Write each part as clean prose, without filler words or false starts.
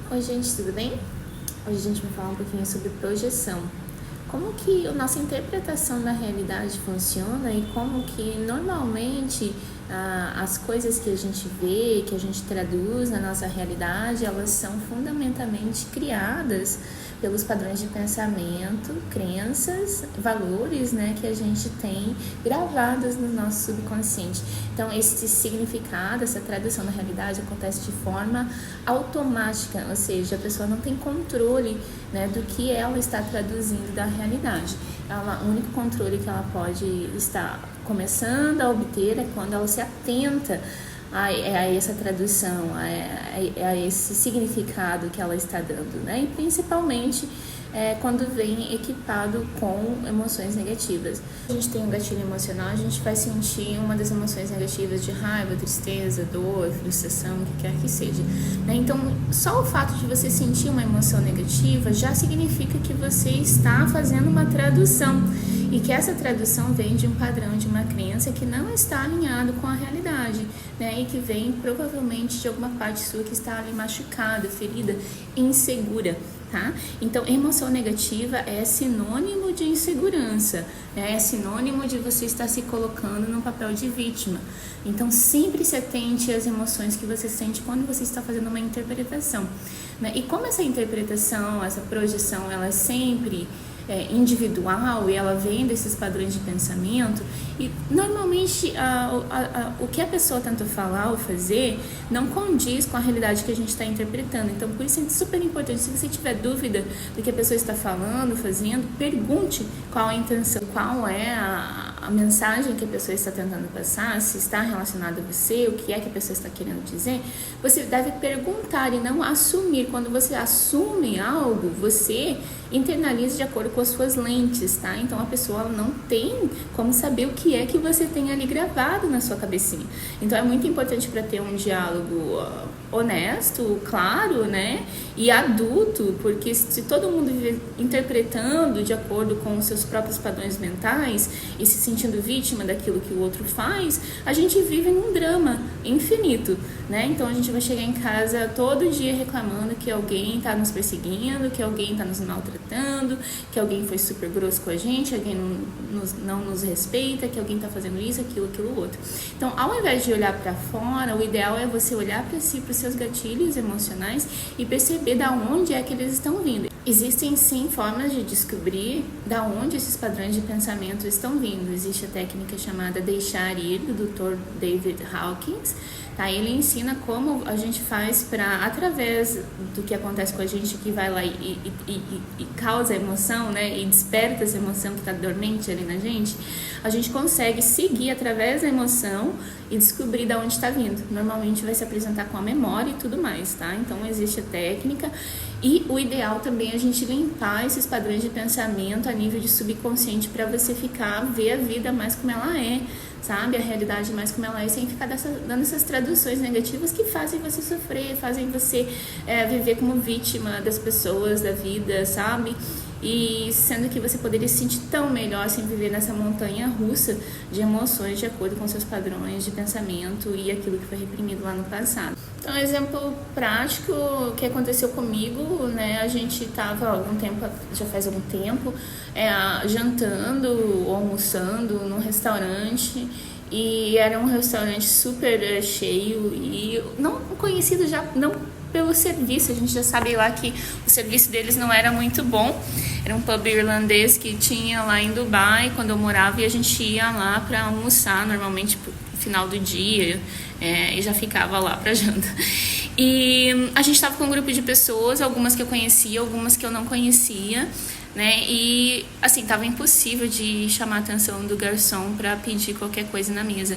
Oi gente, tudo bem? Hoje a gente vai falar um pouquinho sobre projeção. Como que a nossa interpretação da realidade funciona e como que normalmente as coisas que a gente vê, que a gente traduz na nossa realidade, elas são fundamentalmente criadas pelos padrões de pensamento, crenças, valores, que a gente tem gravados no nosso subconsciente. Então, esse significado, essa tradução da realidade acontece de forma automática, ou seja, a pessoa não tem controle, do que ela está traduzindo da realidade. O único controle que ela pode estar começando a obter é quando ela se atenta a essa tradução, a esse significado que ela está dando, e principalmente quando vem equipado com emoções negativas. A gente tem um gatilho emocional, a gente vai sentir uma das emoções negativas de raiva, tristeza, dor, frustração, o que quer que seja. Então, só o fato de você sentir uma emoção negativa já significa que você está fazendo uma tradução e que essa tradução vem de um padrão, de uma crença que não está alinhado com a realidade, e que vem provavelmente de alguma parte sua que está ali machucada, ferida, insegura. Tá? Então, emoção negativa é sinônimo de insegurança, é sinônimo de você estar se colocando no papel de vítima. Então, sempre se atente às emoções que você sente quando você está fazendo uma interpretação. E como essa interpretação, essa projeção, ela é sempre individual e ela vem desses padrões de pensamento, e normalmente o que a pessoa tenta falar ou fazer não condiz com a realidade que a gente está interpretando. Então, por isso é super importante, se você tiver dúvida do que a pessoa está falando, fazendo, pergunte qual a intenção, qual é a mensagem que a pessoa está tentando passar, se está relacionado a você, o que é que a pessoa está querendo dizer. Você deve perguntar e não assumir. Quando você assume algo, você internaliza de acordo com as suas lentes, tá? Então, a pessoa não tem como saber o que é que você tem ali gravado na sua cabecinha. Então, é muito importante para ter um diálogo honesto, claro, e adulto, porque se todo mundo vive interpretando de acordo com os seus próprios padrões mentais e se sentindo vítima daquilo que o outro faz, a gente vive num drama infinito, Então, a gente vai chegar em casa todo dia reclamando que alguém está nos perseguindo, que alguém está nos maltratando, que alguém foi super grosso com a gente, alguém não nos respeita, que alguém está fazendo isso, aquilo, outro. Então, ao invés de olhar para fora, o ideal é você olhar para si, para os seus gatilhos emocionais e perceber da onde é que eles estão vindo. Existem sim formas de descobrir da onde esses padrões de pensamento estão vindo. Existe a técnica chamada deixar ir, do Dr. David Hawkins. Tá? Ele ensina como a gente faz para, através do que acontece com a gente, que vai lá e causa emoção, e desperta essa emoção que está dormente ali na gente, a gente consegue seguir através da emoção e descobrir de onde está vindo. Normalmente vai se apresentar com a memória e tudo mais, tá? Então existe a técnica e o ideal também é a gente limpar esses padrões de pensamento a nível de subconsciente para você ver a vida mais como ela é, sabe? A realidade mais como ela é, sem ficar dando essas traduções negativas que fazem você sofrer, fazem você viver como vítima das pessoas, da vida, sabe? E sendo que você poderia se sentir tão melhor sem viver nessa montanha russa de emoções de acordo com seus padrões de pensamento e aquilo que foi reprimido lá no passado. Então, um exemplo prático que aconteceu comigo, a gente estava já faz algum tempo, jantando ou almoçando num restaurante, e era um restaurante super cheio e não conhecido já, não pelo serviço, a gente já sabe lá que o serviço deles não era muito bom. Era um pub irlandês que tinha lá em Dubai, quando eu morava, e a gente ia lá para almoçar, normalmente no final do dia, e já ficava lá para janta. E a gente estava com um grupo de pessoas, algumas que eu conhecia, algumas que eu não conhecia, e assim, tava impossível de chamar a atenção do garçom para pedir qualquer coisa na mesa.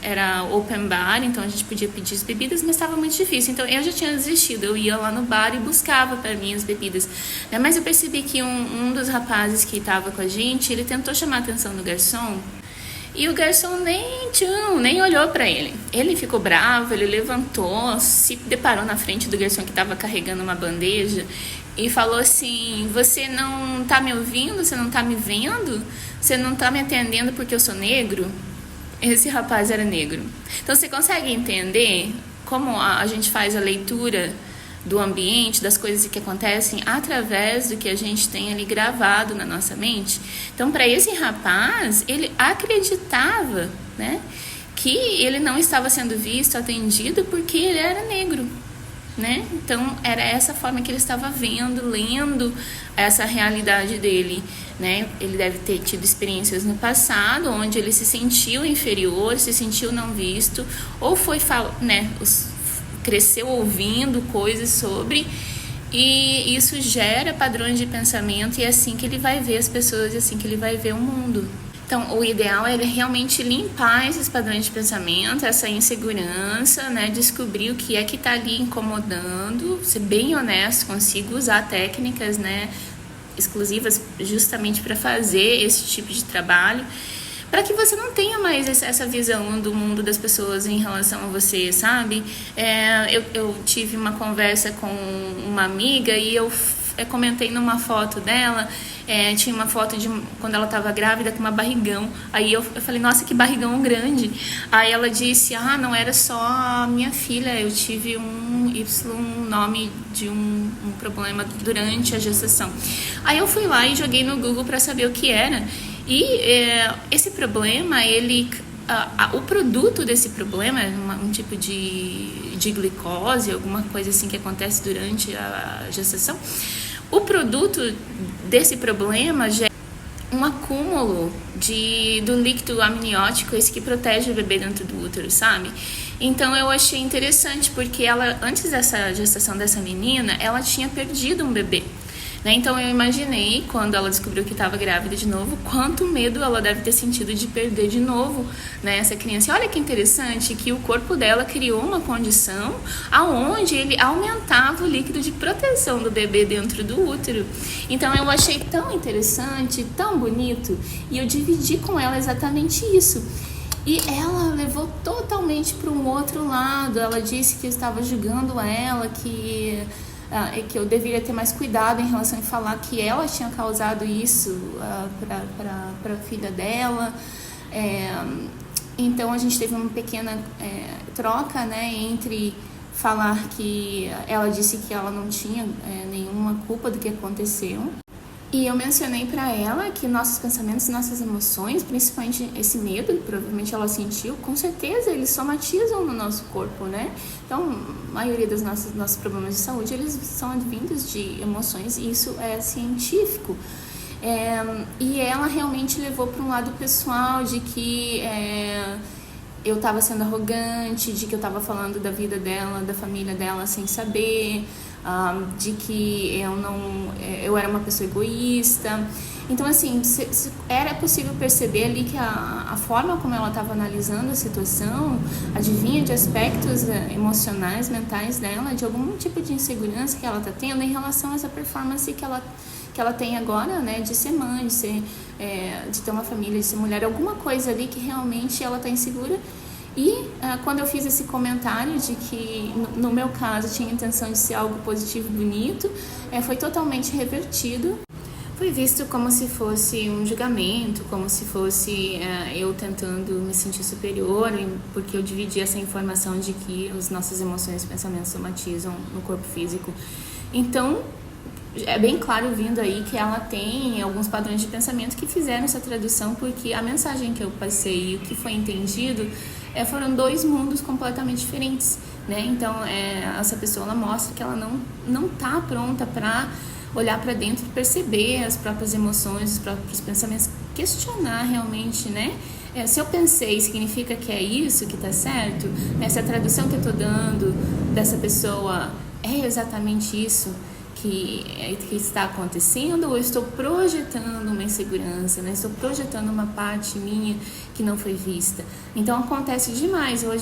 Era open bar, então a gente podia pedir as bebidas, mas estava muito difícil. Então eu já tinha desistido, eu ia lá no bar e buscava para mim as bebidas, Mas eu percebi que um dos rapazes que estava com a gente, ele tentou chamar a atenção do garçom, e o garçom nem olhou para ele. Ele ficou bravo, ele levantou, se deparou na frente do garçom que estava carregando uma bandeja e falou assim: você não tá me ouvindo? Você não tá me vendo? Você não tá me atendendo porque eu sou negro? Esse rapaz era negro. Então você consegue entender como a gente faz a leitura do ambiente, das coisas que acontecem através do que a gente tem ali gravado na nossa mente. Então, para esse rapaz, ele acreditava, né, que ele não estava sendo visto, atendido, porque ele era negro, né? Então, era essa forma que ele estava vendo, lendo essa realidade dele, né? Ele deve ter tido experiências no passado, onde ele se sentiu inferior, se sentiu não visto, ou foi, né, cresceu ouvindo coisas sobre, e isso gera padrões de pensamento, e é assim que ele vai ver as pessoas, e assim que ele vai ver o mundo. Então, o ideal é realmente limpar esses padrões de pensamento, essa insegurança, né? Descobrir o que é que está ali incomodando, ser bem honesto consigo, usar técnicas, né, exclusivas justamente para fazer esse tipo de trabalho, para que você não tenha mais essa visão do mundo das pessoas em relação a você, sabe? Eu tive uma conversa com uma amiga e eu comentei numa foto dela, tinha uma foto de quando ela estava grávida com uma barrigão. Aí eu falei, nossa, que barrigão grande. Aí ela disse, não era só a minha filha, eu tive um nome de um problema durante a gestação. Aí eu fui lá e joguei no Google para saber o que era. E esse problema, o produto desse problema é um tipo de glicose, alguma coisa assim que acontece durante a gestação. O produto desse problema já é um acúmulo do líquido amniótico, esse que protege o bebê dentro do útero, sabe? Então eu achei interessante, porque ela, antes dessa gestação dessa menina, ela tinha perdido um bebê. Então eu imaginei, quando ela descobriu que estava grávida de novo, quanto medo ela deve ter sentido de perder de novo, né, essa criança. E olha que interessante que o corpo dela criou uma condição aonde ele aumentava o líquido de proteção do bebê dentro do útero. Então eu achei tão interessante, tão bonito, e eu dividi com ela exatamente isso. E ela levou totalmente para um outro lado. Ela disse que eu estava julgando ela, que eu deveria ter mais cuidado em relação a falar que ela tinha causado isso para a filha dela. Então a gente teve uma pequena troca, né, entre falar que ela disse que ela não tinha nenhuma culpa do que aconteceu. E eu mencionei para ela que nossos pensamentos, nossas emoções, principalmente esse medo que provavelmente ela sentiu, com certeza eles somatizam no nosso corpo, né? Então, a maioria dos nossos problemas de saúde, eles são advindos de emoções, e isso é científico. E ela realmente levou para um lado pessoal de que eu estava sendo arrogante, de que eu estava falando da vida dela, da família dela sem saber, de que eu era uma pessoa egoísta. Então, assim, era possível perceber ali que a forma como ela estava analisando a situação adivinha de aspectos emocionais, mentais dela, de algum tipo de insegurança que ela está tendo em relação a essa performance que ela tem agora, né, de ser mãe, de ter uma família, de ser mulher, alguma coisa ali que realmente ela está insegura. E quando eu fiz esse comentário de que, no meu caso, tinha a intenção de ser algo positivo e bonito, foi totalmente revertido. Foi visto como se fosse um julgamento, como se fosse eu tentando me sentir superior, porque eu dividi essa informação de que as nossas emoções e pensamentos somatizam no corpo físico. Então, é bem claro vindo aí que ela tem alguns padrões de pensamento que fizeram essa tradução, porque a mensagem que eu passei e o que foi entendido foram dois mundos completamente diferentes, né? Então, essa pessoa, ela mostra que ela não tá pronta para olhar para dentro e perceber as próprias emoções, os próprios pensamentos, questionar realmente, né? Se eu pensei, significa que é isso que tá certo? Se a tradução que eu tô dando dessa pessoa é exatamente isso que está acontecendo, ou eu estou projetando uma insegurança, né? Estou projetando uma parte minha que não foi vista. Então acontece demais, ou a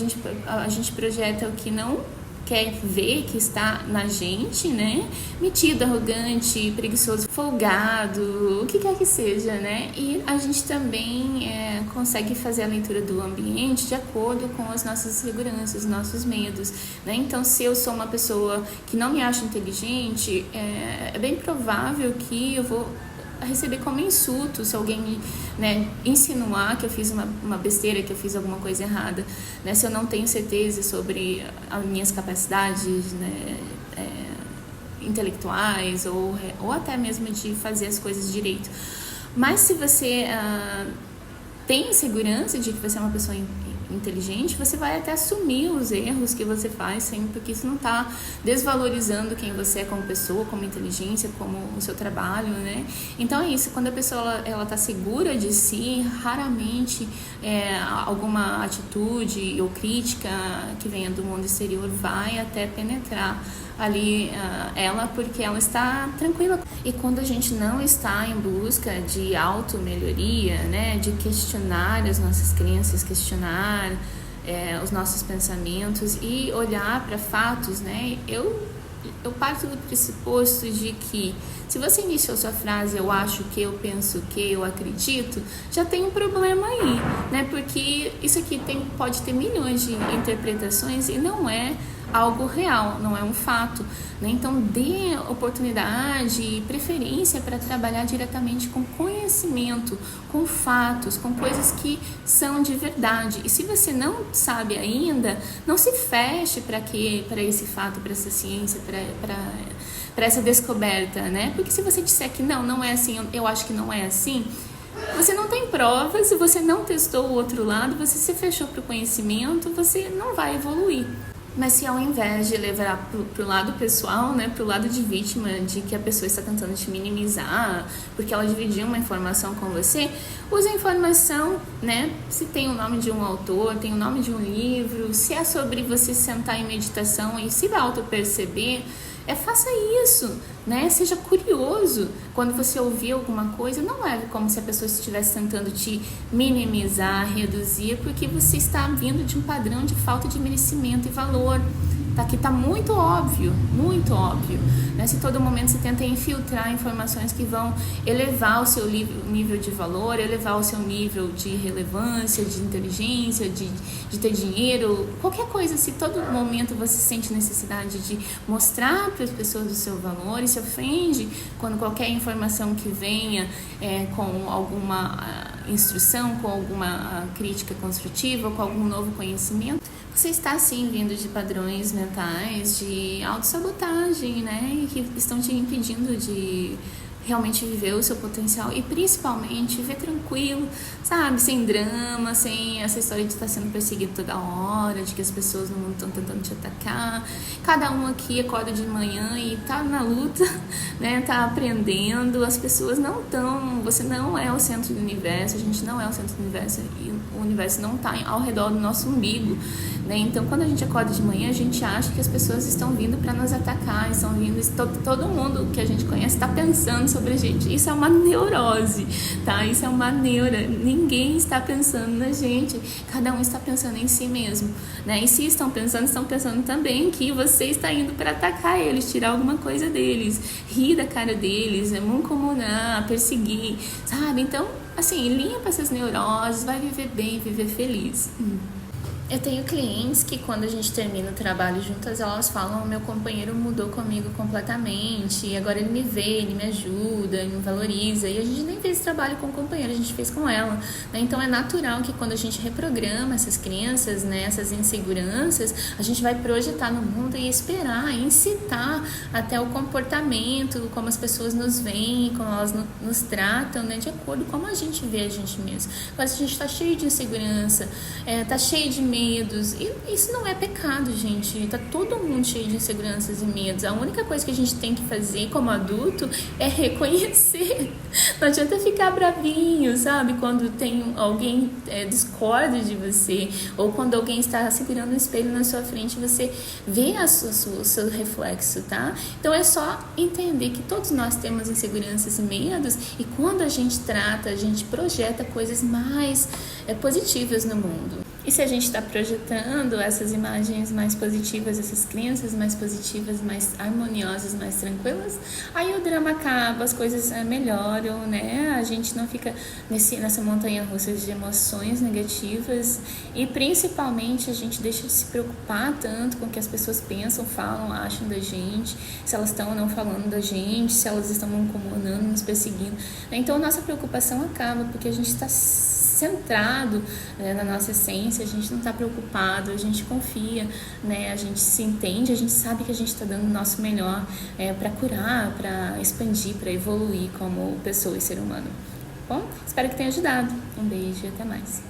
gente projeta o que não quer ver, que está na gente, né? Metido, arrogante, preguiçoso, folgado, o que quer que seja, né? E a gente também consegue fazer a leitura do ambiente de acordo com as nossas inseguranças, nossos medos, né? Então, se eu sou uma pessoa que não me acha inteligente, é bem provável que eu vou a receber como insulto, se alguém me, né, insinuar que eu fiz uma besteira, que eu fiz alguma coisa errada, né, se eu não tenho certeza sobre as minhas capacidades, né, intelectuais ou até mesmo de fazer as coisas direito. Mas se você tem segurança de que você é uma pessoa inteligente, você vai até assumir os erros que você faz sempre, porque isso não está desvalorizando quem você é como pessoa, como inteligência, como o seu trabalho, né? Então é isso, quando a pessoa ela está segura de si, raramente alguma atitude ou crítica que venha do mundo exterior vai até penetrar ali ela, porque ela está tranquila. E quando a gente não está em busca de auto-melhoria, né, de questionar as nossas crenças, questionar os nossos pensamentos e olhar para fatos, né, eu parto do pressuposto de que se você iniciou sua frase eu acho que, eu penso que, eu acredito, já tem um problema aí, né, porque isso aqui pode ter milhões de interpretações e não é algo real, não é um fato, né? Então dê oportunidade e preferência para trabalhar diretamente com conhecimento, com fatos, com coisas que são de verdade. E se você não sabe ainda, não se feche para esse fato, para essa ciência, para essa descoberta, né? Porque se você disser que não é assim, eu acho que não é assim, você não tem provas, se você não testou o outro lado, você se fechou para o conhecimento, você não vai evoluir. Mas se ao invés de levar pro lado pessoal, né, pro lado de vítima, de que a pessoa está tentando te minimizar, porque ela dividiu uma informação com você, use a informação, né, se tem o nome de um autor, tem o nome de um livro, se é sobre você sentar em meditação e se auto-perceber, faça isso, né? Seja curioso. Quando você ouvir alguma coisa, não leve como se a pessoa estivesse tentando te minimizar, reduzir, porque você está vindo de um padrão de falta de merecimento e valor. Aqui está muito óbvio, né? Se todo momento você tenta infiltrar informações que vão elevar o seu nível de valor, elevar o seu nível de relevância, de inteligência, de ter dinheiro, qualquer coisa, se todo momento você sente necessidade de mostrar para as pessoas o seu valor e se ofende quando qualquer informação que venha com alguma instrução, com alguma crítica construtiva, com algum novo conhecimento, você está sim vindo de padrões mentais de autossabotagem, né? E que estão te impedindo de realmente viver o seu potencial e principalmente viver tranquilo, sabe? Sem drama, sem essa história de estar sendo perseguido toda hora, de que as pessoas no mundo estão tentando te atacar. Cada um aqui acorda de manhã e tá na luta, né? Tá aprendendo. As pessoas não estão... Você não é o centro do universo, a gente não é o centro do universo e o universo não tá ao redor do nosso umbigo, né? Então, quando a gente acorda de manhã, a gente acha que as pessoas estão vindo para nos atacar, estão vindo... Todo mundo que a gente conhece está pensando sobre a gente. Isso é uma neurose, tá? Isso é uma neura. Ninguém está pensando na gente. Cada um está pensando em si mesmo, né? E se estão pensando também que você está indo para atacar eles, tirar alguma coisa deles, rir da cara deles, mancomunar, perseguir, sabe? Então, assim, limpa essas neuroses, vai viver bem, viver feliz. Eu tenho clientes que quando a gente termina o trabalho juntas, elas falam: meu companheiro mudou comigo completamente, e agora ele me vê, ele me ajuda, ele me valoriza, e a gente nem fez esse trabalho com o companheiro, a gente fez com ela, né? Então é natural que quando a gente reprograma essas crenças, né, essas inseguranças, a gente vai projetar no mundo e esperar, incitar até o comportamento, como as pessoas nos veem, como elas nos tratam, né, de acordo com como a gente vê a gente mesmo. Agora, se a gente está cheio de insegurança, está cheio de medos, e isso não é pecado, gente. Tá todo mundo cheio de inseguranças e medos. A única coisa que a gente tem que fazer como adulto é reconhecer. Não adianta ficar bravinho, sabe? Quando tem alguém discorda de você, ou quando alguém está segurando um espelho na sua frente, você vê o seu reflexo, tá? Então é só entender que todos nós temos inseguranças e medos, e quando a gente trata, a gente projeta coisas mais positivas no mundo. E se a gente está projetando essas imagens mais positivas, essas crenças mais positivas, mais harmoniosas, mais tranquilas, aí o drama acaba, as coisas melhoram, né? A gente não fica nessa montanha-russa de emoções negativas e principalmente a gente deixa de se preocupar tanto com o que as pessoas pensam, falam, acham da gente, se elas estão ou não falando da gente, se elas estão nos incomodando, nos perseguindo. Então, nossa preocupação acaba porque a gente está centrado na nossa essência, a gente não está preocupado, a gente confia, né? A gente se entende, a gente sabe que a gente está dando o nosso melhor para curar, para expandir, para evoluir como pessoa e ser humano. Bom, espero que tenha ajudado. Um beijo e até mais.